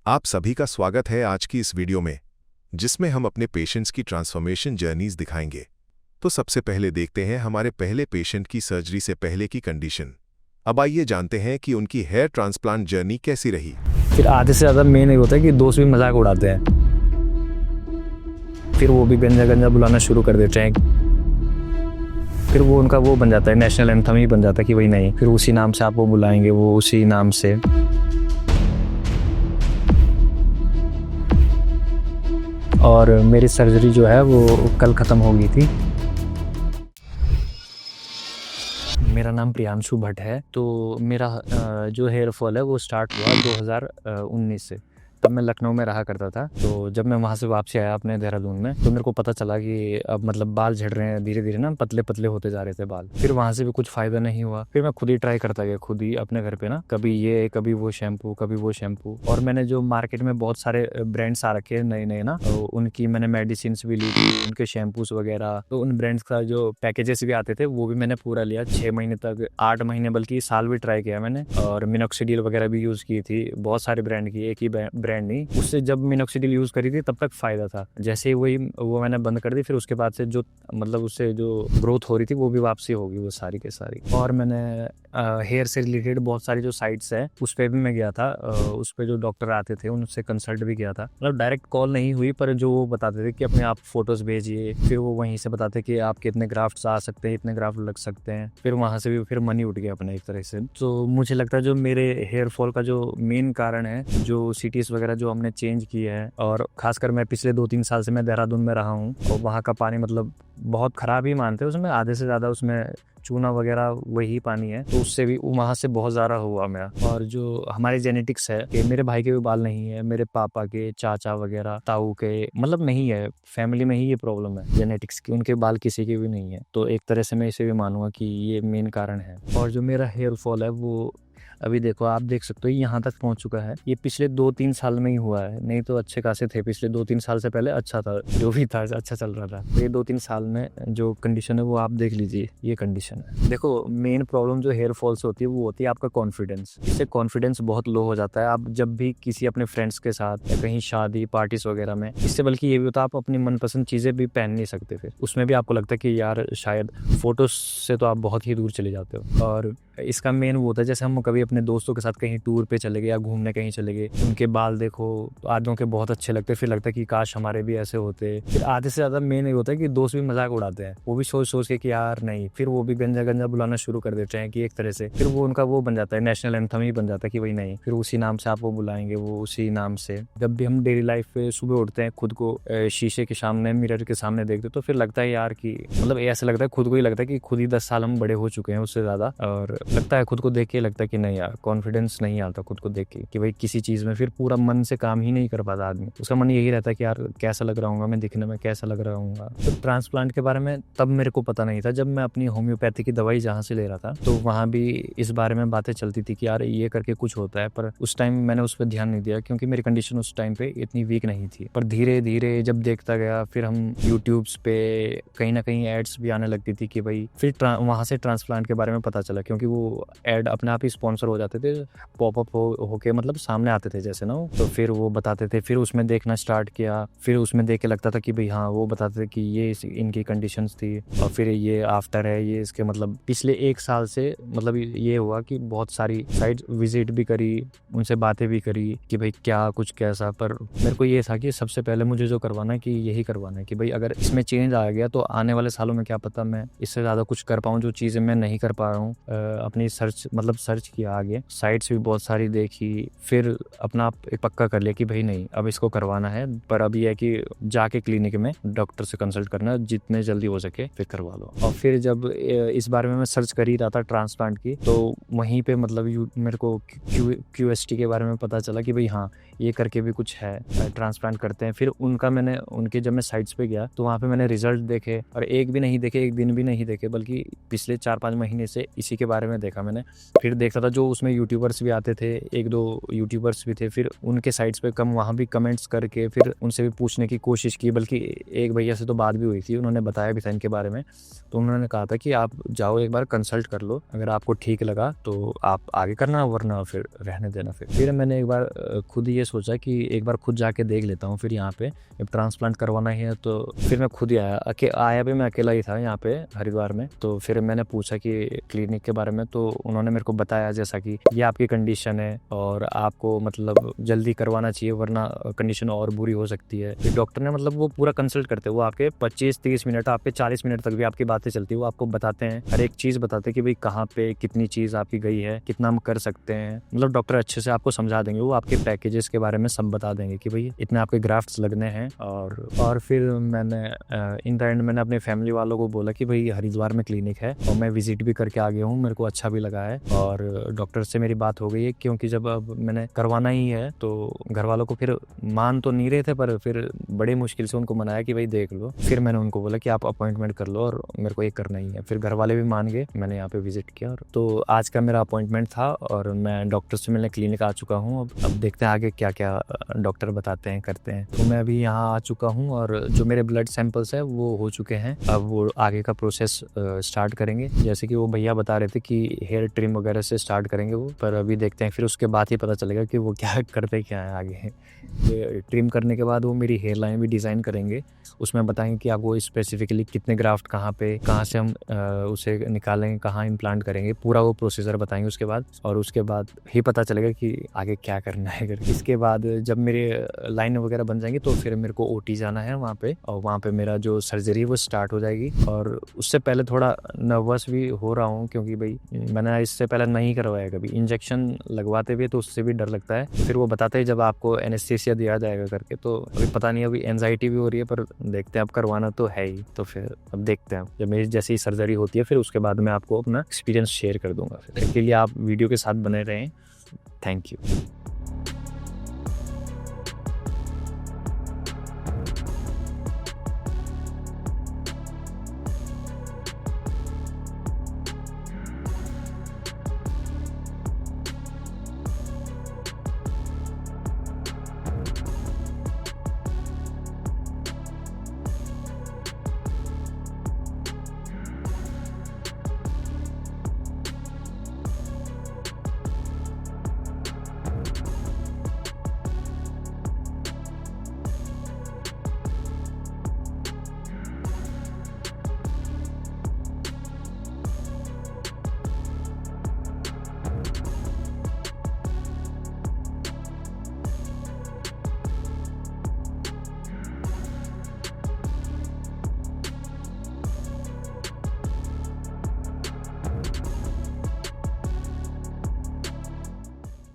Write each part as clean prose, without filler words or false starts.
आप सभी का स्वागत है आज की इस वीडियो में, जिसमें हम अपने पेशेंट्स की ट्रांसफॉर्मेशन जर्नीज दिखाएंगे। तो सबसे पहले देखते हैं हमारे पहले पेशेंट की सर्जरी से पहले की कंडीशन। अब आइए जानते हैं कि उनकी हेयर ट्रांसप्लांट जर्नी कैसी रही। फिर आधे से ज़्यादा मेन ये होता है कि दोस्त भी मजाक उड़ाते हैं, फिर वो भी गंजा गंजा बुलाना शुरू कर देते हैं। फिर वो उनका वो बन जाता है, नेशनल एंथम ही बन जाता है कि वही नहीं, फिर उसी नाम से आप वो बुलाएंगे, वो उसी नाम से। और मेरी सर्जरी जो है वो कल ख़त्म हो गई थी। मेरा नाम प्रियांशु भट्ट है। तो मेरा जो हेयर फॉल है वो स्टार्ट हुआ 2019 से। तब मैं लखनऊ में रहा करता था। तो जब मैं वहाँ से वापसी आया अपने देहरादून में, तो मेरे को पता चला कि अब मतलब बाल झड़ रहे हैं धीरे धीरे ना, पतले पतले होते जा रहे थे बाल। फिर वहाँ से भी कुछ फ़ायदा नहीं हुआ। फिर मैं खुद ही ट्राई करता गया, खुद ही अपने घर पे ना, कभी ये कभी वो शैम्पू कभी वो शैम्पू। और मैंने जो मार्केट में बहुत सारे ब्रांड्स आ रखे हैं नए नए ना, तो उनकी मैंने मेडिसिन भी ली थी, उनके शैम्पूस वगैरह। तो उन ब्रांड्स का जो पैकेजेस भी आते थे वो भी मैंने पूरा लिया। 6 महीने तक, 8 महीने, बल्कि साल भी ट्राई किया मैंने। और मिनोक्सिडिल वगैरह भी यूज़ की थी, बहुत सारे ब्रांड की, एक ही ब्रांड नहीं। उससे जब मिनोक्सिडिल यूज़ करी थी तब तक फ़ायदा था। जैसे ही वो मैंने बंद कर दी, फिर उसके बाद से जो मतलब उससे जो ग्रोथ हो रही थी वो भी वापसी होगी, वो सारी के सारी। और मैंने हेयर से रिलेटेड बहुत सारी जो साइट्स है उस पर भी मैं गया था। उस पर जो डॉक्टर आते थे उनसे कंसल्ट भी किया था। मतलब डायरेक्ट कॉल नहीं हुई, पर जो वो बताते थे कि अपने आप फोटोज़ भेजिए, फिर वो वहीं से बताते कि आपके इतने ग्राफ्ट्स आ सकते हैं, इतने ग्राफ्ट लग सकते हैं। फिर वहाँ से भी फिर मनी उठ गया अपने एक तरह से। तो मुझे लगता है जो मेरे हेयर फॉल का जो मेन कारण है, जो सिटीज़ वगैरह जो हमने चेंज की है, और खासकर मैं पिछले 2-3 साल से मैं देहरादून में रहा हूँ, और वहाँ का पानी मतलब बहुत ख़राब ही मानते हैं, उसमें आधे से ज़्यादा उसमें चूना वगैरह वही पानी है। तो उससे भी वहाँ से बहुत ज़्यादा हुआ मेरा। और जो हमारी जेनेटिक्स है कि मेरे भाई के भी बाल नहीं है, मेरे पापा के, चाचा वगैरह, ताऊ के, मतलब नहीं है, फैमिली में ही ये प्रॉब्लम है जेनेटिक्स की, उनके बाल किसी के भी नहीं है। तो एक तरह से मैं इसे भी मानूंगा कि ये मेन कारण है। और जो मेरा हेयर फॉल है वो अभी देखो, आप देख सकते हो यहाँ तक पहुँच चुका है। ये पिछले 2-3 साल में ही हुआ है, नहीं तो अच्छे खासे थे पिछले 2-3 साल से पहले। अच्छा था, जो भी था अच्छा चल रहा था। तो ये 2-3 साल में जो कंडीशन है वो आप देख लीजिए, ये कंडीशन है। देखो, मेन प्रॉब्लम जो हेयर फॉल से होती है वो होती है आपका कॉन्फिडेंस। इससे कॉन्फिडेंस बहुत लो हो जाता है। आप जब भी किसी अपने फ्रेंड्स के साथ या कहीं शादी पार्टीज वगैरह में, इससे बल्कि ये भी होता है आप अपनी मनपसंद चीज़ें भी पहन नहीं सकते। फिर उसमें भी आपको लगता है कि यार शायद फोटो से तो आप बहुत ही दूर चले जाते हो। और इसका मेन वो होता है, जैसे हम कभी अपने दोस्तों के साथ कहीं टूर पे चले गए या घूमने कहीं चले गए, उनके बाल देखो तो आधों के बहुत अच्छे लगते हैं, फिर लगता है कि काश हमारे भी ऐसे होते। फिर आधे से ज़्यादा मेन ये होता है कि दोस्त भी मजाक उड़ाते हैं, वो भी सोच सोच के कि यार नहीं, फिर वो भी गंजा गंजा बुलाना शुरू कर देते हैं कि एक तरह से। फिर वो उनका वो बन जाता है, नेशनल एंथम ही बन जाता है कि वही नहीं, फिर उसी नाम से आप वो बुलाएंगे, वो उसी नाम से। जब भी हम डेली लाइफ पे सुबह उठते हैं, खुद को शीशे के सामने, मिरर के सामने देखते तो फिर लगता है यार कि मतलब ऐसा लगता है, खुद को ही लगता है कि खुद ही 10 साल हम बड़े हो चुके हैं उससे ज़्यादा। और लगता है खुद को देख के लगता है कि नहीं यार, कॉन्फिडेंस नहीं आता खुद को देख के कि भाई किसी चीज़ में फिर पूरा मन से काम ही नहीं कर पाता आदमी। उसका मन यही रहता है कि यार कैसा लग रहा हूँ मैं, दिखने में कैसा लग रहा हूँ। तो ट्रांसप्लांट के बारे में तब मेरे को पता नहीं था। जब मैं अपनी होम्योपैथी की दवाई जहाँ से ले रहा था, तो वहाँ भी इस बारे में बातें चलती थी कि यार ये करके कुछ होता है, पर उस टाइम मैंने उस पर ध्यान नहीं दिया क्योंकि मेरी कंडीशन उस टाइम पे इतनी वीक नहीं थी। पर धीरे धीरे जब देखता गया, फिर हम यूट्यूब्स पे कहीं ना कहीं एड्स भी आने लगती थी कि भाई, फिर वहाँ से ट्रांसप्लांट के बारे में पता चला, क्योंकि वो एड अपने आप ही स्पॉन्सर हो जाते थे, पॉपअप होके मतलब सामने आते थे जैसे ना। तो फिर वो बताते थे, फिर उसमें देखना स्टार्ट किया। फिर उसमें देख के लगता था कि भाई हाँ, वो बताते थे कि ये इनकी कंडीशंस थी, और फिर ये आफ्टर है, ये इसके मतलब पिछले 1 साल से मतलब ये हुआ कि बहुत सारी साइट विजिट भी करी, उनसे बातें भी करी कि भाई क्या कुछ कैसा। पर मेरे को ये था कि सबसे पहले मुझे जो करवाना है कि यही करवाना है कि भाई अगर इसमें चेंज आ गया तो आने वाले सालों में क्या पता मैं इससे ज़्यादा कुछ कर पाऊँ, जो चीज़ें मैं नहीं कर पा रहा हूँ। अपनी सर्च किया, आगे साइट्स भी बहुत सारी देखी, फिर अपना आप एक पक्का कर लिया कि भाई नहीं, अब इसको करवाना है। पर अब ये है कि जाके क्लिनिक में डॉक्टर से कंसल्ट करना, जितने जल्दी हो सके फिर करवा लो। और फिर जब इस बारे में मैं सर्च कर ही रहा था ट्रांसप्लांट की, तो वहीं पे मतलब मेरे को QST के बारे में पता चला कि भाई हाँ, ये करके भी कुछ है, ट्रांसप्लांट करते हैं। फिर उनके जब मैं साइट्स पे गया तो वहाँ पे मैंने रिजल्ट देखे, और एक दिन भी नहीं देखे, बल्कि पिछले 4-5 महीने से इसी के बारे में देखा मैंने। फिर देखता था जो 1-2 उसमें यूट्यूबर्स भी आते थे, 1-2 यूट्यूबर्स भी थे, फिर उनके साइट्स पे वहाँ भी कमेंट्स करके फिर उनसे भी पूछने की कोशिश की, बल्कि एक भैया से तो बात भी हुई थी, उन्होंने बताया भी था इनके बारे में। तो उन्होंने कहा था कि आप जाओ एक बार कंसल्ट कर लो, अगर आपको ठीक लगा तो आप आगे करना, वरना फिर रहने देना। फिर मैंने एक बार खुद ये सोचा कि एक बार खुद जाके देख लेता हूँ। फिर यहाँ पे जब ट्रांसप्लांट करवाना ही है तो फिर मैं खुद ही आया भी मैं अकेला ही था यहाँ पे हरिद्वार में। तो फिर मैंने पूछा कि क्लिनिक के बारे में, तो उन्होंने मेरे को बताया जैसा कि ये आपकी कंडीशन है और आपको मतलब जल्दी करवाना चाहिए, वरना कंडीशन और बुरी हो सकती है। फिर डॉक्टर ने मतलब वो पूरा कंसल्ट करते हैं, वो आपके 25-30 मिनट, आपके 40 मिनट तक भी आपकी बातें चलती है। वो आपको बताते हैं, हर एक चीज़ बताते हैं कि भाई कहाँ पे कितनी चीज़ आपकी गई है, कितना हम कर सकते हैं। मतलब डॉक्टर अच्छे से आपको समझा देंगे, वो आपके पैकेजेस के बारे में सब बता देंगे कि भाई इतने आपके ग्राफ्ट्स लगने हैं। और फिर मैंने इन द एंड मैंने अपने फैमिली वालों को बोला कि भाई हरिद्वार में क्लिनिक है और मैं विजिट भी करके आ गया हूँ, मेरे को अच्छा भी लगा है। और डॉक्टर से मेरी बात हो गई है, क्योंकि जब अब मैंने करवाना ही है तो घर वालों को फिर मान तो नहीं रहे थे, पर फिर बड़ी मुश्किल से उनको मनाया कि भाई देख लो। फिर मैंने उनको बोला कि आप अपॉइंटमेंट कर लो और मेरे को ये करना ही है। फिर घर वाले भी मान गए, मैंने यहाँ पे विजिट किया। और तो आज का मेरा अपॉइंटमेंट था और मैं डॉक्टर से मिलने क्लिनिक आ चुका हूँ। अब देखते हैं आगे क्या क्या डॉक्टर बताते हैं, करते हैं। तो मैं अभी यहाँ आ चुका हूँ और जो मेरे ब्लड सैंपल्स है वो हो चुके हैं। अब वो आगे का प्रोसेस स्टार्ट करेंगे, जैसे कि वो भैया बता रहे थे कि हेयर ट्रिम वगैरह से स्टार्ट करेंगे वो, पर अभी देखते हैं, फिर उसके बाद ही पता चलेगा कि वो क्या करते क्या है आगे। ट्रिम करने के बाद वो मेरी हेयर लाइन भी डिज़ाइन करेंगे, उसमें बताएंगे कि आपको स्पेसिफिकली कितने ग्राफ्ट कहाँ से हम उसे निकालेंगे, कहाँ इम्प्लांट करेंगे, पूरा वो प्रोसीजर बताएंगे उसके बाद। और उसके बाद ही पता चलेगा कि आगे क्या करना है करके। इसके बाद जब मेरे लाइन वगैरह बन जाएंगी तो फिर मेरे को ओटी जाना है वहाँ पे, और वहाँ पे मेरा जो सर्जरी वो स्टार्ट हो जाएगी। और उससे पहले थोड़ा नर्वस भी हो रहा हूँ, क्योंकि भाई मैंने इससे पहले नहीं करवाया कभी। इंजेक्शन लगवाते भी तो उससे भी डर लगता है। फिर वो बताते हैं जब आपको एनेस्थीसिया दिया जाएगा करके, तो अभी पता नहीं, अभी एंजाइटी भी हो रही है, पर देखते हैं, अब करवाना तो है ही। तो फिर अब देखते हैं, जब मेरी जैसी सर्जरी होती है फिर उसके बाद मैं आपको अपना एक्सपीरियंस शेयर कर दूंगा। फिर इसके लिए आप वीडियो के साथ बने रहें। Thank you.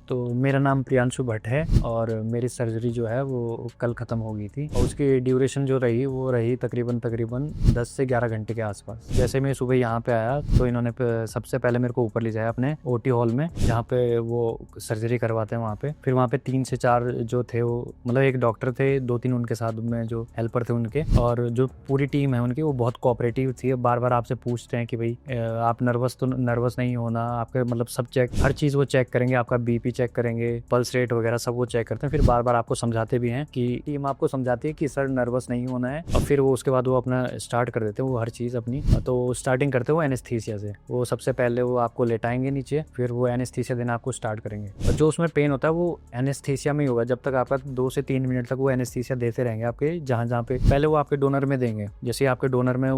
तो मेरा नाम प्रियांशु भट्ट है और मेरी सर्जरी जो है वो कल ख़त्म हो गई थी, और उसकी ड्यूरेशन जो रही वो रही तकरीबन 10 से 11 घंटे के आसपास। जैसे मैं सुबह यहाँ पे आया तो इन्होंने सबसे पहले मेरे को ऊपर ले जाया अपने ओटी हॉल में, जहाँ पे वो सर्जरी करवाते हैं वहाँ पे। फिर वहाँ पे 3 से 4 जो थे वो, मतलब एक डॉक्टर थे, 2-3 उनके साथ में जो हेल्पर थे उनके, और जो पूरी टीम है उनकी वो बहुत कोऑपरेटिव थी। बार बार आपसे पूछते हैं कि भाई आप नर्वस नहीं होना, आपके मतलब सब चेक, हर चीज़ वो चेक करेंगे, आपका बीपी चेक करेंगे, पल्स रेट वगैरह सब वो चेक करते हैं। फिर बार बार आपको समझाते भी हैं कि टीम आपको समझाती है कि सर नर्वस नहीं होना है। और फिर वो उसके बाद वो अपना स्टार्ट कर देते हैं वो हर चीज़ अपनी। तो स्टार्टिंग करते हैं वो एनेस्थीसिया से। वो सबसे पहले वो आपको लेटाएंगे नीचे, फिर वो एनेस्थीसिया देना आपको स्टार्ट करेंगे। और जो उसमें पेन होता है वो एनेस्थीसिया में ही होगा, जब तक आपका 2 से 3 मिनट तक वो एनेस्थीसिया देते रहेंगे आपके, जहाँ पे पहले वो आपके डोनर में देंगे। जैसे आपके डोनर में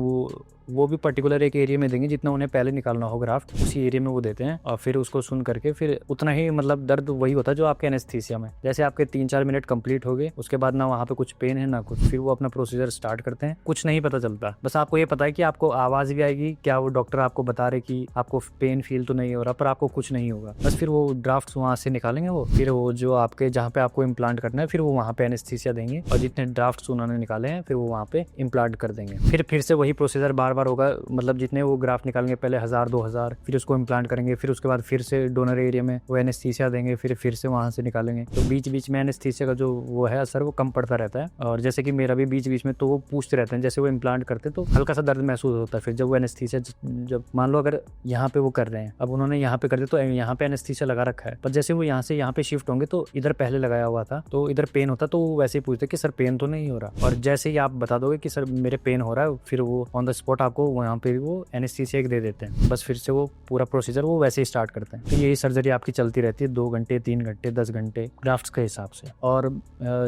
वो भी पर्टिकुलर एक एरिया में देंगे, जितना उन्हें पहले निकालना हो ग्राफ्ट, उसी एरिया में वो देते हैं। और फिर उसको सुन करके फिर उतना ही मतलब दर्द वही होता है जो आपके एनेस्थीसिया में। जैसे आपके 3-4 मिनट कंप्लीट हो गए, उसके बाद ना वहाँ पे कुछ पेन है ना कुछ, फिर वो अपना प्रोसीजर स्टार्ट करते हैं। कुछ नहीं पता चलता, बस आपको ये पता है कि आपको आवाज़ भी आएगी, क्या वो डॉक्टर आपको बता रहे कि आपको पेन फील तो नहीं हो रहा, पर आपको कुछ नहीं होगा। बस फिर वो ड्राफ्ट वहाँ से निकालेंगे वो, फिर वो जो आपके जहाँ पे आपको इम्प्लांट करना है फिर वो वहाँ पे एनेस्थीसिया देंगे, और जितने ड्राफ्ट उन्होंने निकाले हैं फिर वो वहाँ पे इम्प्लांट कर देंगे। फिर से वही प्रोसीजर बार बार होगा, मतलब जितने वो ग्राफ्ट निकालेंगे पहले 1000-2000, फिर उसको इम्प्लांट करेंगे, फिर उसके बाद फिर से डोनर एरिया में वो एनेस्थीसिया देंगे, फिर से वहाँ से निकालेंगे। तो बीच बीच में एनेस्थीसिया का जो वो है असर वो कम पड़ता रहता है। और जैसे कि मेरा भी बीच बीच में तो वो पूछते रहते हैं, जैसे वो इम्प्लांट करते तो हल्का सा दर्द महसूस होता है। फिर जब वो एनेस्थीसिया, जब मान लो अगर यहाँ पे वो कर रहे हैं, अब उन्होंने यहाँ पे कर दिया तो यहाँ पे एनेस्थीसिया लगा रखा है, पर जैसे वो यहाँ से यहाँ पे शिफ्ट होंगे तो इधर पहले लगाया हुआ था तो इधर पेन होता, तो वो वैसे ही पूछते कि सर पेन तो नहीं हो रहा। और जैसे ही आप बता दोगे कि सर मेरे पेन हो रहा है, फिर वो ऑन द स्पॉट आपको वहाँ पे वो एनेस्थीसिया दे देते हैं। बस फिर से वो पूरा प्रोसीजर वो वैसे ही स्टार्ट करते हैं। तो यही सर्जरी आपकी चलती रहती है 2 घंटे, 3 घंटे, 10 घंटे ग्राफ्ट्स के हिसाब से। और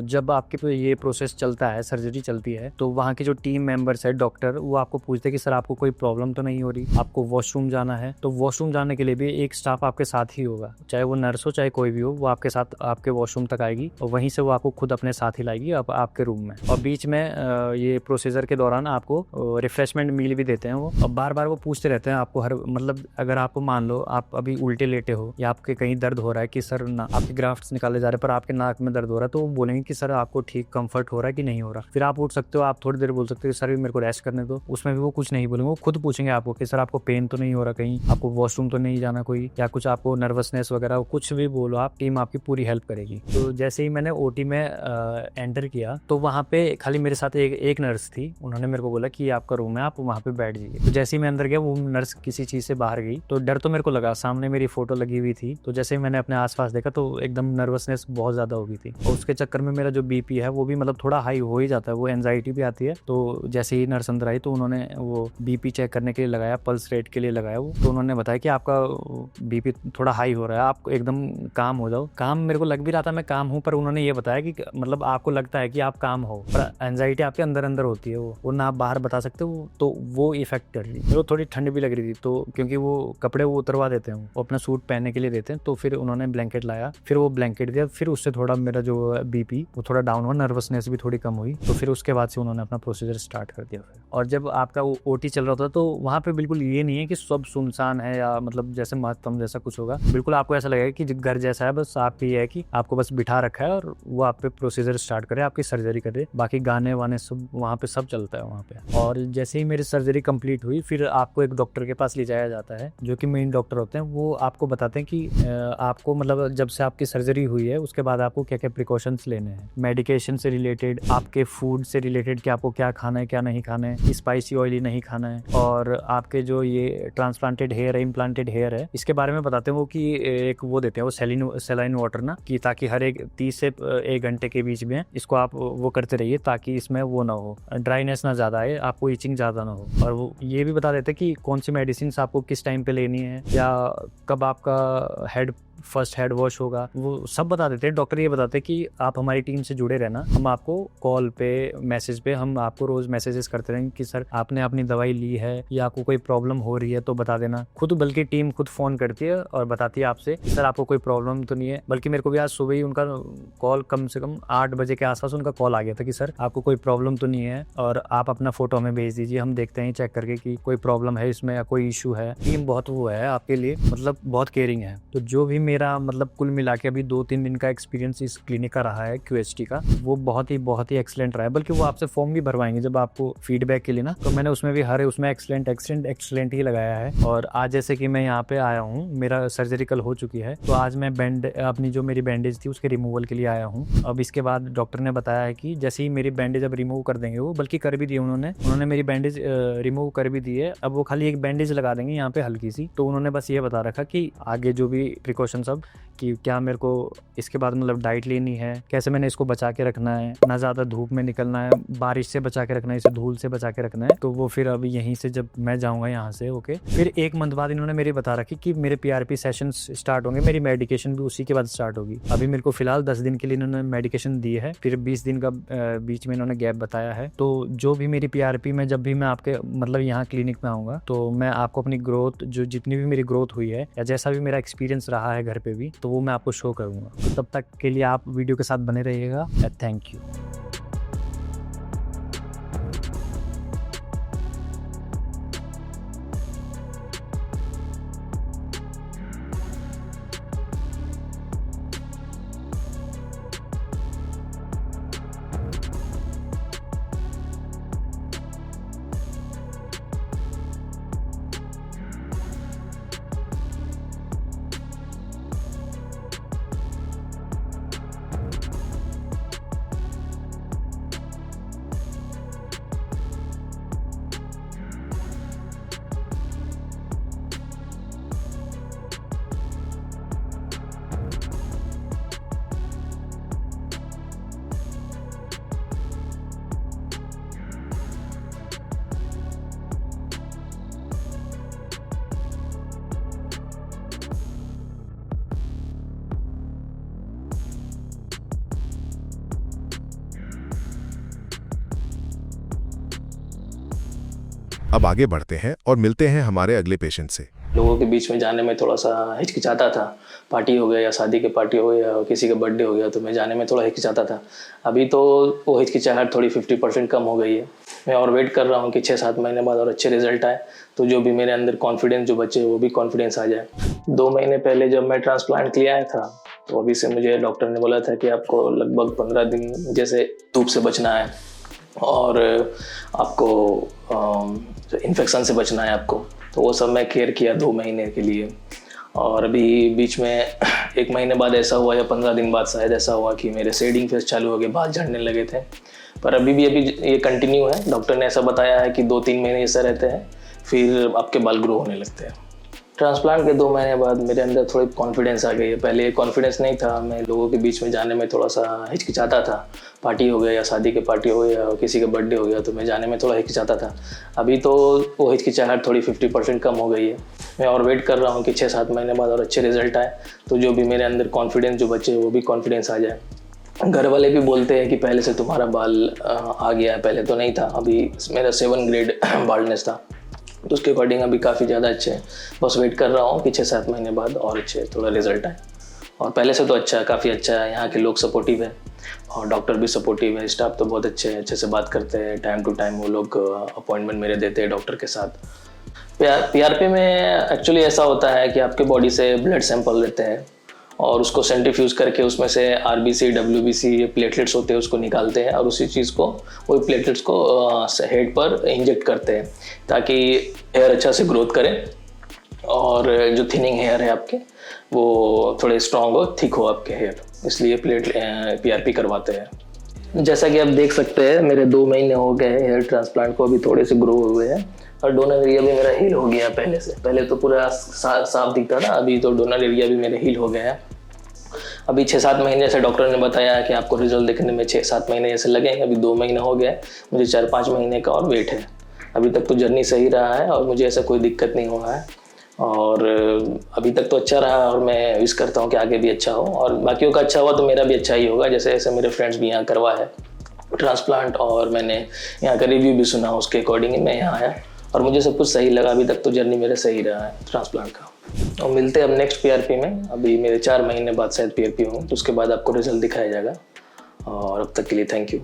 जब आपके पे ये प्रोसेस चलता है, सर्जरी चलती है, तो वहाँ के जो टीम मेंबर्स है, डॉक्टर, वो आपको पूछते हैं कि सर आपको कोई प्रॉब्लम तो नहीं हो रही, आपको वॉशरूम जाना है, तो वॉशरूम जाने के लिए भी एक स्टाफ आपके साथ ही होगा, चाहे वो नर्स हो चाहे कोई भी हो, वो आपके साथ आपके वॉशरूम तक आएगी और वहीं से वो आपको खुद अपने साथ ही लाएगी आपके रूम में। और बीच में ये प्रोसीजर के दौरान आपको रिफ्रेशमेंट मील भी देते हैं वो। और बार बार वो पूछते रहते हैं आपको, हर मतलब अगर आपको मान लो आप अभी उल्टे लेटे हो या आपके कहीं दर्द हो रहा है कि सर आपके ग्राफ्ट्स निकाले जा रहे हैं पर आपके नाक में दर्द हो रहा है, तो वो बोलेंगे कि सर आपको ठीक कंफर्ट हो रहा है कि नहीं हो रहा। फिर आप उठ सकते हो, आप थोड़ी देर बोल सकते हो सर भी मेरे को रेस्ट करने दो, उसमें भी वो कुछ नहीं बोलेंगे, वो खुद पूछेंगे आपको कि सर आपको पेन तो नहीं हो रहा, कहीं आपको वॉशरूम तो नहीं जाना कोई, या कुछ आपको नर्वसनेस वगैरह, कुछ भी बोलो आप, टीम आपकी पूरी हेल्प करेगी। तो जैसे ही मैंने ओटी में एंटर किया तो वहाँ पे खाली मेरे साथ एक नर्स थी, उन्होंने मेरे को बोला कि आपका रूम है, आप वहाँ पे बैठ जाइए। तो जैसे ही मैं अंदर गया वो नर्स किसी चीज़ से बाहर गई, तो डर तो मेरे को लगा, सामने मेरी फोटो लगी हुई थी, तो जैसे ही मैंने अपने आसपास देखा तो एकदम नर्वसनेस बहुत ज़्यादा हो गई थी। और उसके चक्कर में मेरा जो बीपी है वो भी मतलब थोड़ा हाई हो ही जाता है, वो एंजाइटी भी आती है। तो जैसे ही नर्स अंदर आई तो उन्होंने वो बीपी चेक करने के लिए लगाया, पल्स रेट के लिए लगाया वो, तो उन्होंने बताया कि आपका बीपी थोड़ा हाई हो रहा है, आप एकदम काम हो जाओ। काम मेरे को लग भी रहा था मैं काम हूँ, पर उन्होंने ये बताया कि मतलब आपको लगता है कि आप काम हो, पर एंजाइटी आपके अंदर अंदर होती है, वो ना आप बाहर बता सकते हो, तो वो इफेक्ट कर रही थी। तो थोड़ी ठंड भी लग रही थी, तो क्योंकि वो कपड़े वो उतरवा देते हैं, वो अपना सूट पहनने के लिए देते हैं, तो फिर उन्होंने ब्लैंकेट लाया, फिर वो ब्लैंकेट दिया, फिर उससे थोड़ा मेरा जो बीपी वो थोड़ा डाउन हुआ, नर्वसनेस भी थोड़ी कम हुई। तो फिर उसके बाद से उन्होंने अपना प्रोसीजर स्टार्ट कर दिया। और जब आपका वो ओटी चल रहा था तो वहाँ पे बिल्कुल ये नहीं है कि सब सुनसान है या मतलब जैसे मातम जैसा कुछ होगा, बिल्कुल आपको ऐसा लगेगा कि घर जैसा है, बस आपकी ये है कि आपको बस बिठा रखा है और वो आप पे प्रोसीजर स्टार्ट करे, आपकी सर्जरी करे, बाकी गाने वाने सब वहाँ पे सब चलता है वहाँ पे। और जैसे ही मेरी सर्जरी कंप्लीट हुई फिर आपको एक डॉक्टर के पास ले जाया जाता है, जो कि मेन डॉक्टर होते हैं। वो आपको बताते हैं कि आपको मतलब जब से आपकी सर्जरी हुई है उसके बाद आपको क्या क्या प्रिकॉशंस लेने हैं, मेडिकेशन से रिलेटेड, आपके फूड से रिलेटेड कि आपको क्या खाना है क्या नहीं खाना है, स्पाइसी ऑयली नहीं खाना है, और आपके जो ये ट्रांसप्लांटेड हेयर है, इम्प्लांटेड हेयर है, इसके बारे में बताते हैं वो कि एक वो देते हैं वो सलाइन वाटर ना, कि ताकि हर एक 30 से 1 घंटे के बीच में इसको आप वो करते रहिए ताकि इसमें वो ना हो, ड्राइनेस ना ज़्यादा आए, आपको इचिंग ज़्यादा ना हो। और वो ये भी बता देते हैं कि कौन सी मेडिसिन आपको किस टाइम पे लेनी है या कब आपका फर्स्ट हेड वॉश होगा, वो सब बता देते हैं। डॉक्टर ये बताते हैं कि आप हमारी टीम से जुड़े रहना, हम आपको कॉल पे मैसेज पे हम आपको रोज मैसेजेस करते रहेंगे कि सर आपने अपनी दवाई ली है या आपको कोई प्रॉब्लम हो रही है तो बता देना। खुद बल्कि टीम खुद फोन करती है और बताती है आपसे कि सर आपको कोई प्रॉब्लम तो नहीं है। बल्कि मेरे को भी आज सुबह ही उनका कॉल कम से कम 8 बजे के आसपास उनका कॉल आ गया था कि सर आपको कोई प्रॉब्लम तो नहीं है और आप अपना फोटो हमें भेज दीजिए, हम देखते हैं चेक करके कि कोई प्रॉब्लम है इसमें या कोई इशू है। टीम बहुत वो है आपके लिए, मतलब बहुत केयरिंग है। तो जो भी मेरा मतलब कुल मिला के अभी 2-3 दिन का एक्सपीरियंस इस क्लिनिक का रहा है QHT का, वो बहुत ही एक्सीलेंट रहा है। बल्कि वो आपसे फॉर्म भी भरवाएंगे जब आपको फीडबैक के लिए ना, तो मैंने उसमें भी उसमें एक्सीलेंट ही लगाया है। और आज जैसे कि मैं यहाँ पे आया हूँ, मेरा सर्जरी कल हो चुकी है, तो आज मैं अपनी जो मेरी बैंडेज थी उसके रिमूवल के लिए आया हूँ। अब इसके बाद डॉक्टर ने बताया है कि जैसे ही मेरी बैंडेज अब रिमूव कर देंगे, वो बल्कि कर भी दिए उन्होंने मेरी बैंडेज रिमूव कर भी दी है। अब वो खाली एक बैंडेज लगा देंगे यहाँ पे हल्की सी। तो उन्होंने बस ये बता रखा कि आगे जो भी प्रिकॉशन सब कि क्या मेरे को इसके बाद मतलब डाइट लेनी है, कैसे मैंने इसको बचा के रखना है, ना ज़्यादा धूप में निकलना है, बारिश से बचा के रखना है, इसे धूल से बचा के रखना है। तो वो फिर अभी यहीं से जब मैं जाऊँगा यहाँ से ओके, फिर 1 मंथ बाद इन्होंने मेरी बता रखी कि मेरे PRP सेशंस स्टार्ट होंगे, मेरी मेडिकेशन भी उसी के बाद स्टार्ट होगी। अभी मेरे को फिलहाल 10 दिन के लिए इन्होंने मेडिकेशन दी है, फिर 20 दिन का बीच में इन्होंने गैप बताया है। तो जो भी मेरी PRP में जब भी मैं आपके मतलब यहाँ क्लिनिक में आऊँगा तो मैं आपको अपनी ग्रोथ, जो जितनी भी मेरी ग्रोथ हुई है या जैसा भी मेरा एक्सपीरियंस रहा है घर पे भी, तो वो मैं आपको शो करूँगा। तब तक के लिए आप वीडियो के साथ बने रहिएगा। Thank you. अब आगे बढ़ते हैं और मिलते हैं हमारे अगले पेशेंट से। लोगों के बीच में जाने में थोड़ा सा हिचकिचाता था। पार्टी हो गया या शादी के पार्टी हो गया या किसी का बर्थडे हो गया तो मैं जाने में थोड़ा हिचकिचाता था। अभी तो वो हिचकिचाहट थोड़ी 50% कम हो गई है। मैं और वेट कर रहा हूँ कि 6-7 महीने बाद और अच्छे रिजल्ट आए तो जो भी मेरे अंदर कॉन्फिडेंस जो बचे वो भी कॉन्फिडेंस आ जाए। 2 महीने पहले जब मैं ट्रांसप्लांट के लिए आया था तो अभी से मुझे डॉक्टर ने बोला था कि आपको लगभग 15 दिन जैसे धूप से बचना है और आपको इन्फेक्शन से बचना है आपको। तो वो सब मैं केयर किया 2 महीने के लिए। और अभी बीच में 1 महीने बाद ऐसा हुआ या 15 दिन बाद शायद ऐसा हुआ कि मेरे शेडिंग फेस चालू हो गए, बाल झड़ने लगे थे। पर अभी ये कंटिन्यू है। डॉक्टर ने ऐसा बताया है कि 2-3 महीने ऐसा रहते हैं फिर आपके बाल ग्रो होने लगते हैं। ट्रांसप्लांट के 2 महीने बाद मेरे अंदर थोड़ी कॉन्फिडेंस आ गई है। पहले कॉन्फिडेंस नहीं था, मैं लोगों के बीच में जाने में थोड़ा सा हिचकिचाता था। पार्टी हो गया या शादी के पार्टी हो गया या किसी का बर्थडे हो गया तो मैं जाने में थोड़ा हिचकिचाता था। अभी तो वो हिचकिचाहट थोड़ी 50% कम हो गई है। मैं और वेट कर रहा हूँ कि 6-7 महीने बाद और अच्छे रिजल्ट आए तो जो भी मेरे अंदर कॉन्फिडेंस जो बचे वो भी कॉन्फिडेंस आ जाए। घर वाले भी बोलते हैं कि पहले से तुम्हारा बाल आ गया है, पहले तो नहीं था। अभी मेरा 7 ग्रेड बाल्डनेस था तो उसके अकॉर्डिंग अभी काफ़ी ज़्यादा अच्छे हैं। बस वेट कर रहा हूँ कि 6-7 महीने बाद और अच्छे थोड़ा रिजल्ट आए। और पहले से तो अच्छा है, काफ़ी अच्छा है। यहाँ के लोग सपोर्टिव है और डॉक्टर भी सपोर्टिव है। स्टाफ तो बहुत अच्छे से बात करते हैं। टाइम टू टाइम वो लोग अपॉइंटमेंट मेरे देते हैं डॉक्टर के साथ। PRP में एक्चुअली ऐसा होता है कि आपके बॉडी से ब्लड सैंपल लेते हैं और उसको सेंट्रीफ्यूज करके उसमें से RBC, WBC ये प्लेटलेट्स होते हैं उसको निकालते हैं और उसी चीज़ को वही प्लेटलेट्स को हेड पर इंजेक्ट करते हैं ताकि हेयर अच्छा से ग्रोथ करे और जो थिनिंग हेयर है आपके वो थोड़े स्ट्रॉन्ग हो, थिक हो आपके हेयर, इसलिए PRP करवाते हैं। जैसा कि आप देख सकते हैं मेरे 2 महीने हो गए हेयर ट्रांसप्लांट को, अभी थोड़े से ग्रो हुए हैं और डोनर एरिया भी मेरा हील हो गया पहले से। पहले तो पूरा साफ दिखता था, अभी तो डोनर एरिया भी मेरे हील हो गया है। अभी 6-7 महीने जैसे डॉक्टर ने बताया है कि आपको रिजल्ट देखने में 6-7 महीने जैसे लगेंगे। अभी 2 महीने हो गए, मुझे 4-5 महीने का और वेट है। अभी तक तो जर्नी सही रहा है और मुझे ऐसा कोई दिक्कत नहीं हुआ है और अभी तक तो अच्छा रहा और मैं विश करता हूँ कि आगे भी अच्छा हो और बाकियों का अच्छा हुआ तो मेरा भी अच्छा ही होगा। जैसे ऐसे मेरे फ्रेंड्स भी यहाँ करवा है ट्रांसप्लांट और मैंने यहाँ का रिव्यू भी सुना, उसके अकॉर्डिंग मैं यहाँ आया और मुझे सब कुछ सही लगा। अभी तक तो जर्नी मेरा सही रहा है ट्रांसप्लांट का। और मिलते हैं अब नेक्स्ट PRP में। अभी मेरे 4 महीने बाद शायद PRP होंगे तो उसके बाद आपको रिजल्ट दिखाया जाएगा और अब तक के लिए थैंक यू।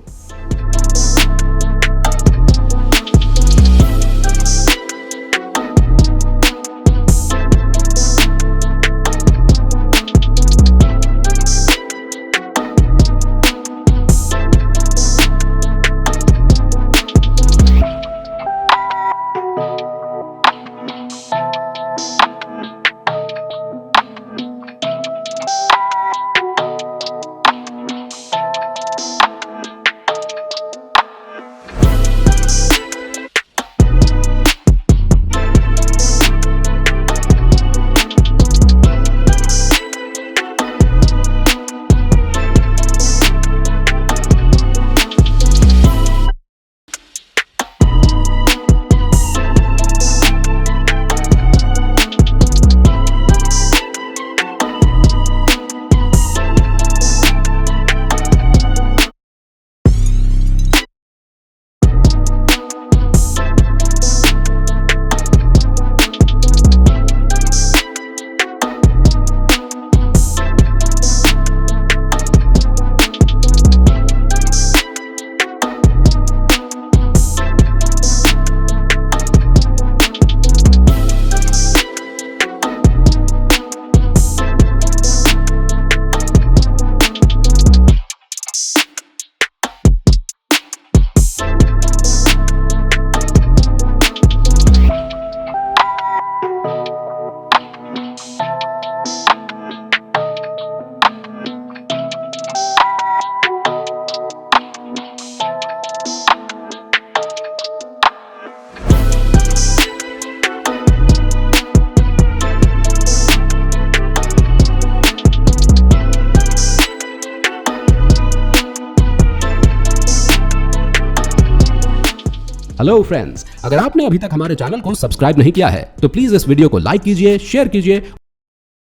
हेलो फ्रेंड्स, अगर आपने अभी तक हमारे चैनल को सब्सक्राइब नहीं किया है तो प्लीज इस वीडियो को लाइक कीजिए, शेयर कीजिए